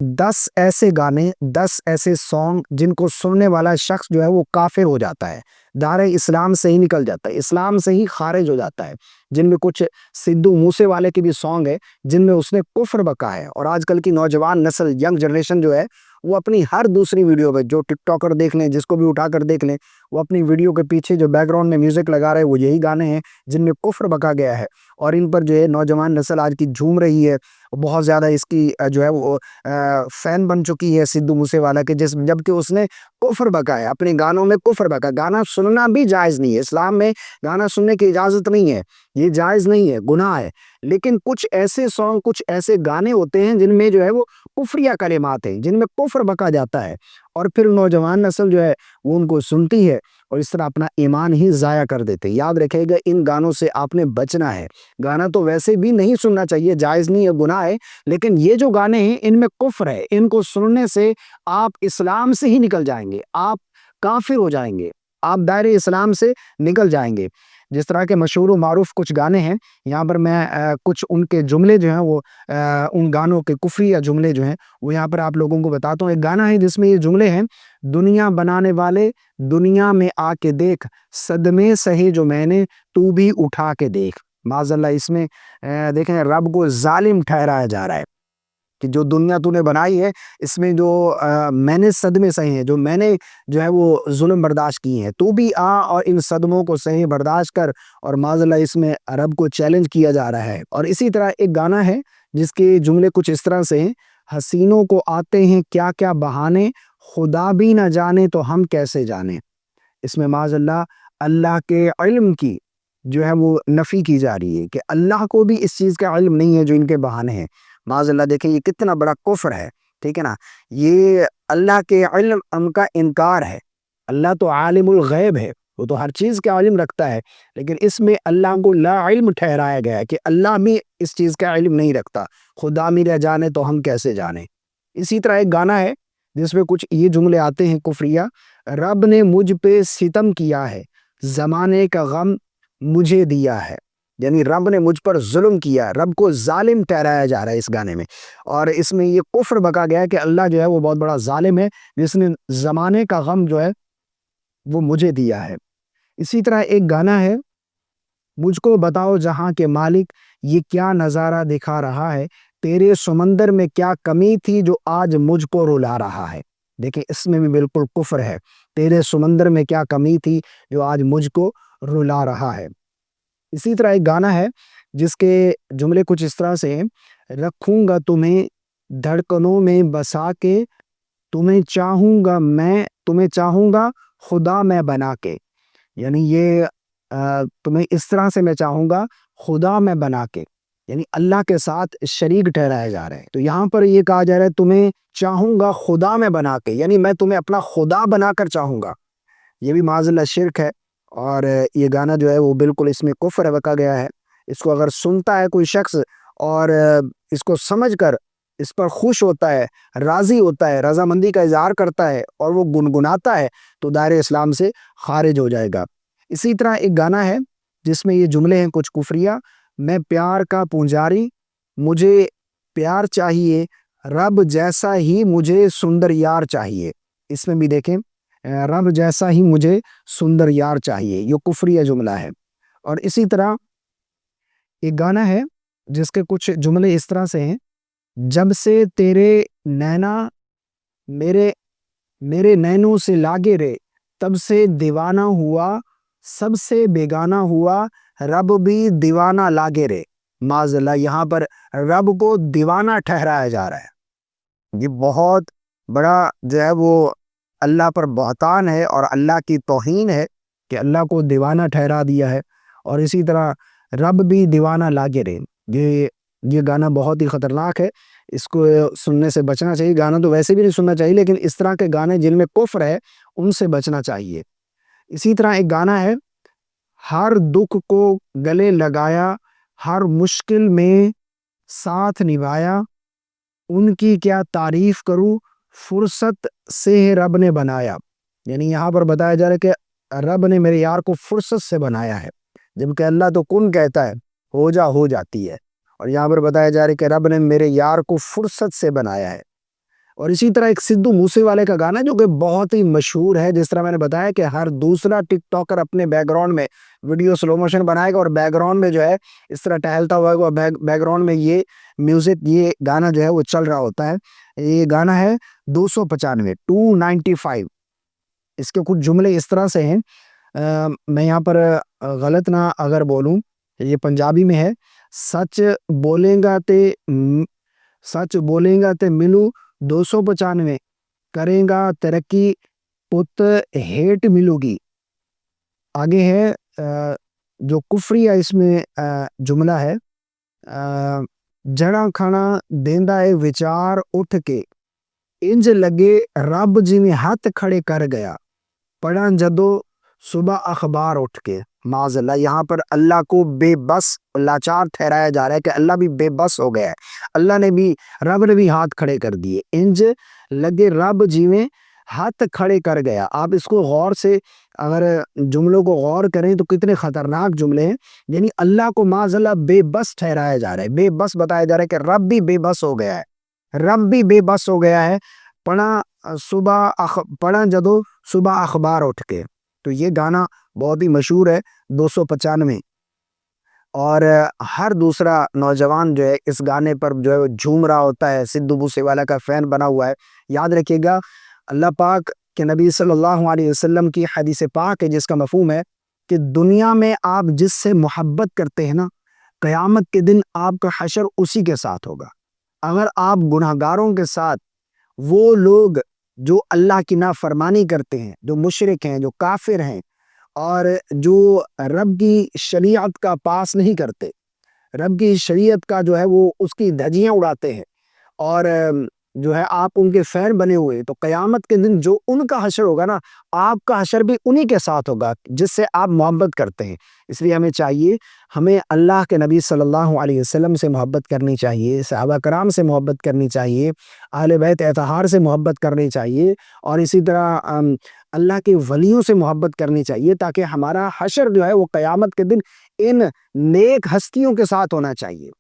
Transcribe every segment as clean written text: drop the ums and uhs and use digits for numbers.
10 ऐसे गाने, 10 ऐसे सॉन्ग जिनको सुनने वाला शख्स जो है वो काफिर हो जाता है, दायरे इस्लाम से ही निकल जाता है, इस्लाम से ही खारिज हो जाता है। जिनमें कुछ सिद्धू मूसे वाले के भी सॉन्ग है जिनमें उसने कुफ्र बका है। और आजकल की नौजवान नस्ल, यंग जनरेशन जो है, वो अपनी हर दूसरी वीडियो पे, जो टिकटॉकर देख लें, जिसको भी उठाकर देख लें, वो अपनी वीडियो के पीछे जो बैकग्राउंड में म्यूजिक लगा रहे हैं वो यही गाने हैं जिनमें कुफ्र बका गया है। और इन पर जो है नौजवान नस्ल आज की झूम रही है, बहुत ज्यादा इसकी जो है वो फैन बन चुकी है सिद्धू मूसेवाला के, जिस जबकि उसने कुफ्र बका है, अपने गानों में कुफ्र बका। गाना सुनना भी जायज नहीं है, इस्लाम में गाना सुनने की इजाजत नहीं है, ये जायज नहीं है, गुनाह है। लेकिन कुछ ऐसे सॉन्ग, कुछ ऐसे गाने होते हैं जिनमें जो है वो कुफरिया कलिमात हैं, जिनमें कुफ्र बका जाता है, और फिर नौजवान नस्ल जो है वो उनको सुनती है और इस तरह अपना ईमान ही ज़ाया कर देते हैं। याद रखिएगा, इन गानों से आपने बचना है। गाना तो वैसे भी नहीं सुनना चाहिए, जायज़ नहीं है, गुनाह है, लेकिन ये जो गाने हैं इनमें कुफ्र है, इनको सुनने से आप इस्लाम से ही निकल जाएंगे, आप काफिर हो जाएंगे, आप दायरे इस्लाम से निकल जाएंगे। जिस तरह के मशहूर व मारूफ कुछ गाने हैं, यहाँ पर मैं कुछ उनके जुमले जो हैं वो उन गानों के कुफरी या जुमले जो हैं वो यहाँ पर आप लोगों को बताता हूँ। एक गाना है जिसमें ये जुमले हैं, दुनिया बनाने वाले दुनिया में आके देख, सदमे सहे जो मैंने तू भी उठा के देख। माज़अल्लाह, इसमें देखें रब को जालिम ठहराया जा रहा है कि जो दुनिया तूने बनाई है, इसमें जो मैंने सदमे सहे हैं, जो मैंने जो है वो जुल्म बर्दाश्त किए हैं, तू भी आ और इन सदमों को सही बर्दाश्त कर। और माज़अल्लाह, इसमें रब को चैलेंज किया जा रहा है। और इसी तरह एक गाना है जिसके जुमले कुछ इस तरह से हैं, हसीनों को आते हैं क्या क्या बहाने, खुदा भी ना जाने तो हम कैसे जाने। इसमें माज़अल्लाह अल्लाह के इल्म की जो है वो नफ़ी की जा रही है कि अल्लाह को भी इस चीज़ का इल्म नहीं है जो इनके बहाने हैं। माज़अल्लाह, देखें ये कितना बड़ा कुफ्र है, ठीक है ना। ये अल्लाह के इल्म का इनकार है। अल्लाह तो आलिमुल गैब है, वो तो हर चीज़ का इल्म रखता है, लेकिन इसमें अल्लाह को ला इल्म ठहराया गया है कि अल्लाह भी इस चीज़ का इल्म नहीं रखता, खुदा मेरा जाने तो हम कैसे जाने। इसी तरह एक गाना है जिसमें कुछ ये जुमले आते हैं कुफरिया, रब ने मुझ पे सितम किया है, ज़माने का गम मुझे दिया है। यानी रब ने मुझ पर जुल्म किया, रब को जालिम ठहराया जा रहा है इस गाने में। और इसमें ये कुफ्र बका गया है कि अल्लाह जो है वो बहुत बड़ा जालिम है, जिसने ज़माने का गम जो है वो मुझे दिया है। इसी तरह एक गाना है, मुझको बताओ जहां के मालिक, ये क्या नज़ारा दिखा रहा है, तेरे समंदर में क्या कमी थी जो आज मुझको रुला रहा है। देखिए, इसमें भी बिल्कुल कुफ्र है, तेरे समंदर में क्या कमी थी जो आज मुझको रुला रहा है। इसी तरह एक गाना है जिसके जुमले कुछ इस तरह से हैं, रखूंगा तुम्हें धड़कनों में बसा के, तुम्हें चाहूंगा मैं, तुम्हें चाहूंगा खुदा मैं बना के। यानी ये तुम्हें इस तरह से मैं चाहूंगा खुदा मैं बना के, यानी अल्लाह के साथ शरीक ठहराया जा रहा है। तो यहाँ पर ये कहा जा रहा है, तुम्हें चाहूंगा खुदा मैं बना के, यानी मैं तुम्हें अपना खुदा बनाकर चाहूंगा। ये भी माज़अल्लाह शिर्क है। और ये गाना जो है वो बिल्कुल इसमें कुफ्र बका गया है। इसको अगर सुनता है कोई शख्स और इसको समझकर इस पर खुश होता है, राज़ी होता है, रज़ामंदी का इज़हार करता है और वो गुनगुनाता है, तो दायरे इस्लाम से खारिज हो जाएगा। इसी तरह एक गाना है जिसमें ये जुमले हैं कुछ कुफरिया, मैं प्यार का पुजारी, मुझे प्यार चाहिए, रब जैसा ही मुझे सुंदर यार चाहिए। इसमें भी देखें, रब जैसा ही मुझे सुंदर यार चाहिए, ये कुफरिया जुमला है। और इसी तरह एक गाना है जिसके कुछ जुमले इस तरह से हैं, जब से तेरे नैना मेरे मेरे नैनों से लागे रे, तब से दीवाना हुआ, सबसे बेगाना हुआ, रब भी दीवाना लागे रे। माज़अल्लाह, यहाँ पर रब को दीवाना ठहराया जा रहा है। ये बहुत बड़ा जो है वो अल्लाह पर बहतान है और अल्लाह की तौहीन है कि अल्लाह को दीवाना ठहरा दिया है। और इसी तरह रब भी दीवाना लागे रे, ये ये गाना बहुत ही ख़तरनाक है, इसको सुनने से बचना चाहिए। गाना तो वैसे भी नहीं सुनना चाहिए, लेकिन इस तरह के गाने जिनमें कुफ्र है उनसे बचना चाहिए। इसी तरह एक गाना है, हर दुख को गले लगाया, हर मुश्किल में साथ निभाया, उनकी क्या तारीफ करूं, फुर्सत से रब ने बनाया। यानी यहाँ पर बताया जा रहा है कि रब ने मेरे यार को फुर्सत से बनाया है, जबकि अल्लाह तो कुन कहता है, हो जा हो जाती है। और यहाँ पर बताया जा रहा है कि रब ने मेरे यार को फुर्सत से बनाया है। اور اسی طرح ایک سدھو موسے والے کا گانا جو کہ بہت ہی مشہور ہے، جس طرح میں نے بتایا کہ ہر دوسرا ٹک ٹاکر اپنے بیک گراؤنڈ میں ویڈیو سلو موشن بنائے گا اور بیک گراؤنڈ میں جو ہے اس طرح ٹہلتا ہوا ہے، بیک گراؤنڈ میں یہ میوزک، یہ گانا جو ہے وہ چل رہا ہوتا ہے۔ یہ گانا ہے 295 اس کے کچھ جملے اس طرح سے ہیں، میں یہاں پر غلط نہ اگر بولوں، یہ پنجابی میں ہے: سچ بولیں گا تے سچ بولیں گا تے ملو 295، کریں گا ترقی پت ہیٹ ملو گی۔ آگے ہے جو کفری ہے اس میں جملہ ہے: جڑا کھانا دیندا ہے وچار اٹھ کے، انج لگے رب جی میں ہاتھ کھڑے کر گیا، پڑھا جدو صبح اخبار اٹھ کے۔ معاذ اللہ، یہاں پر اللہ کو بے بس لاچار ٹھہرایا جا رہا ہے کہ اللہ بھی بے بس ہو گیا ہے، اللہ نے بھی، رب نے بھی ہاتھ کھڑے کر دیے۔ انج لگے رب جی میں ہاتھ کھڑے کر گیا۔ آپ اس کو غور سے اگر جملوں کو غور کریں تو کتنے خطرناک جملے ہیں، یعنی اللہ کو معاذ اللہ بے بس ٹھہرایا جا رہا ہے، بے بس بتایا جا رہا ہے کہ رب بھی بے بس ہو گیا ہے، رب بھی بے بس ہو گیا ہے۔ پڑھا جدو صبح اخبار اٹھ کے، تو یہ گانا بہت ہی مشہور ہے 295، اور ہر دوسرا نوجوان جو ہے اس گانے پر جو ہے وہ جھوم رہا ہوتا ہے، سدھو موسے والا کا فین بنا ہوا ہے۔ یاد رکھیے گا، اللہ پاک کے نبی صلی اللہ علیہ وسلم کی حدیث پاک ہے جس کا مفہوم ہے کہ دنیا میں آپ جس سے محبت کرتے ہیں نا، قیامت کے دن آپ کا حشر اسی کے ساتھ ہوگا۔ اگر آپ گناہگاروں کے ساتھ، وہ لوگ جو اللہ کی نافرمانی کرتے ہیں، جو مشرک ہیں، جو کافر ہیں، اور جو رب کی شریعت کا پاس نہیں کرتے، رب کی شریعت کا جو ہے وہ اس کی دھجیاں اڑاتے ہیں، اور جو ہے آپ ان کے فین بنے ہوئے، تو قیامت کے دن جو ان کا حشر ہوگا نا، آپ کا حشر بھی انہی کے ساتھ ہوگا جس سے آپ محبت کرتے ہیں۔ اس لیے ہمیں چاہیے، ہمیں اللہ کے نبی صلی اللہ علیہ وسلم سے محبت کرنی چاہیے، صحابہ کرام سے محبت کرنی چاہیے، اہل بیت اطہار سے محبت کرنی چاہیے، اور اسی طرح اللہ کے ولیوں سے محبت کرنی چاہیے، تاکہ ہمارا حشر جو ہے وہ قیامت کے دن ان نیک ہستیوں کے ساتھ ہونا چاہیے۔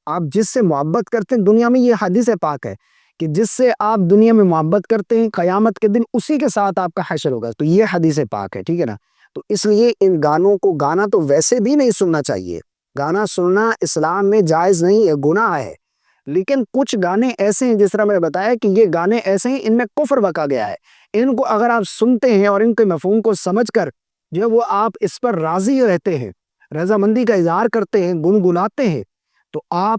آپ جس سے محبت کرتے ہیں، دنیا میں یہ حدیث پاک ہے کہ جس سے آپ دنیا میں محبت کرتے ہیں، قیامت کے دن اسی کے ساتھ آپ کا حشر ہوگا، تو یہ حدیث پاک ہے، ٹھیک ہے نا۔ تو اس لیے ان گانوں کو، گانا تو ویسے بھی نہیں سننا چاہیے، گانا سننا اسلام میں جائز نہیں ہے، گناہ ہے، لیکن کچھ گانے ایسے ہیں، جس طرح میں نے بتایا کہ یہ گانے ایسے ہیں، ان میں کفر بکا گیا ہے، ان کو اگر آپ سنتے ہیں اور ان کے مفہوم کو سمجھ کر جو وہ آپ اس پر راضی رہتے ہیں، رضامندی کا اظہار کرتے ہیں، گنگناتے ہیں، تو آپ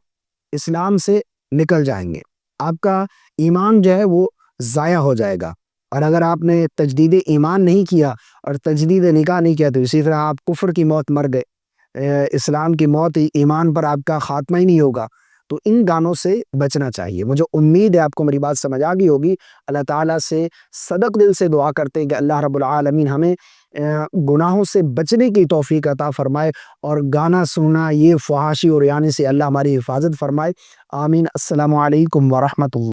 اسلام سے نکل جائیں گے، آپ کا ایمان جو ہے وہ ضائع ہو جائے گا۔ اور اگر آپ نے تجدید ایمان نہیں کیا اور تجدید نکاح نہیں کیا، تو اسی طرح آپ کفر کی موت مر گئے، اسلام کی موت، ایمان پر آپ کا خاتمہ ہی نہیں ہوگا۔ تو ان گانوں سے بچنا چاہیے۔ مجھے امید ہے آپ کو میری بات سمجھ آ گئی ہوگی۔ اللہ تعالیٰ سے صدق دل سے دعا کرتے ہیں کہ اللہ رب العالمین ہمیں گناہوں سے بچنے کی توفیق عطا فرمائے، اور گانا سننا، یہ فحاشی اور یعنی سے اللہ ہماری حفاظت فرمائے۔ آمین۔ السلام علیکم ورحمۃ اللہ۔